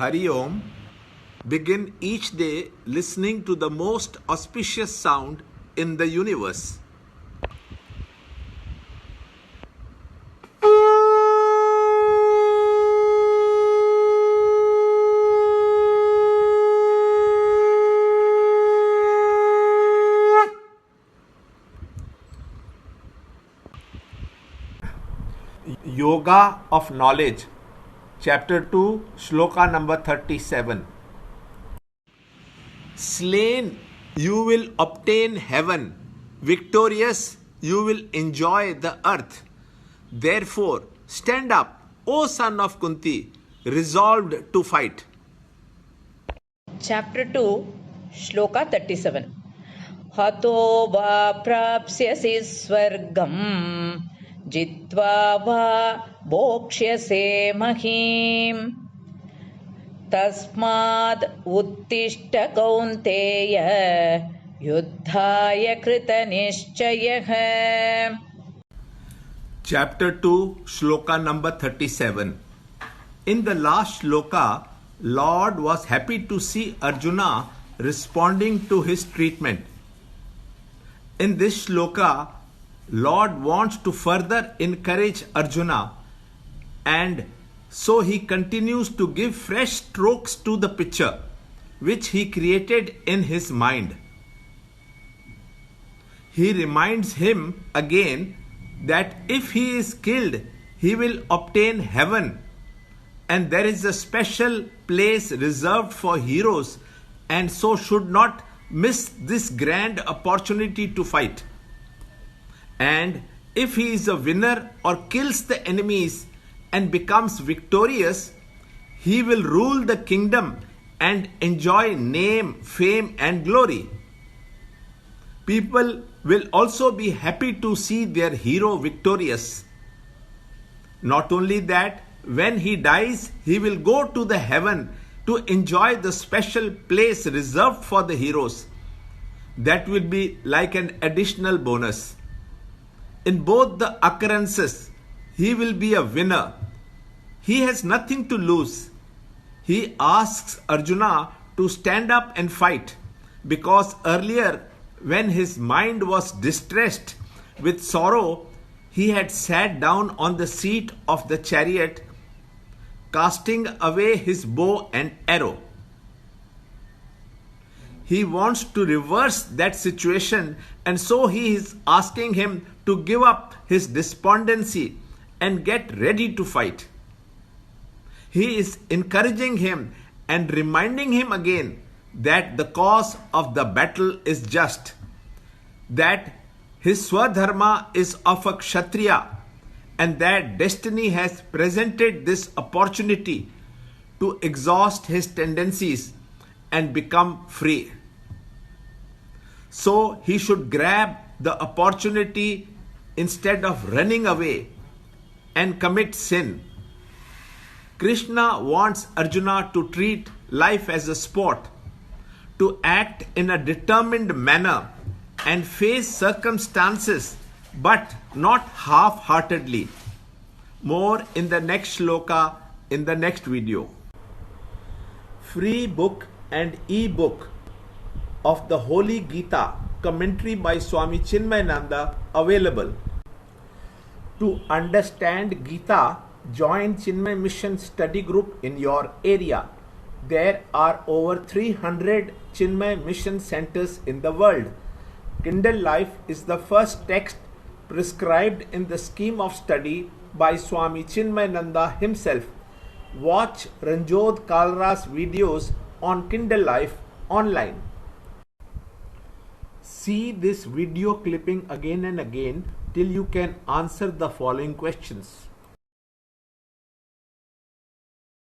Hari Om. Begin each day listening to the most auspicious sound in the universe. Yoga of Knowledge, Chapter 2, Shloka number 37. Slain, you will obtain heaven. Victorious, you will enjoy the earth. Therefore, stand up, O son of Kunti, resolved to fight. Chapter 2, Shloka 37. Hato va prapsyasi swargam jitva va bokshyase mahim tasmad uttishta kaunteya yuddhaya krita nishchayah. Chapter 2, Shloka number 37. In the last shloka, Lord was happy to see Arjuna responding to his treatment. In this shloka, Lord wants to further encourage Arjuna, and so he continues to give fresh strokes to the picture which he created in his mind. He reminds him again that if he is killed, he will obtain heaven, and there is a special place reserved for heroes, and so should not miss this grand opportunity to fight. And if he is a winner or kills the enemies and becomes victorious, he will rule the kingdom and enjoy name, fame, and glory. People will also be happy to see their hero victorious. Not only that, when he dies, he will go to the heaven to enjoy the special place reserved for the heroes. That will be like an additional bonus. In both the occurrences, he will be a winner. He has nothing to lose. He asks Arjuna to stand up and fight, because earlier, when his mind was distressed with sorrow, he had sat down on the seat of the chariot, casting away his bow and arrow. He wants to reverse that situation, and so he is asking him to give up his despondency and get ready to fight. He is encouraging him and reminding him again that the cause of the battle is just, that his swadharma is of a kshatriya, and that destiny has presented this opportunity to exhaust his tendencies and become free. So he should grab the opportunity instead of running away and commit sin. Krishna wants Arjuna to treat life as a sport, to act in a determined manner and face circumstances, but not half-heartedly. More in the next shloka in the next video. Free book and e-book of the Holy Gita, commentary by Swami Chinmayananda, available. To understand Gita, join Chinmay Mission study group in your area. There are over 300 Chinmay Mission centers in the world. Kindle Life is the first text prescribed in the scheme of study by Swami Chinmayananda himself. Watch Ranjod Kalra's videos on Kindle Life online. See this video clipping again and again till you can answer the following questions.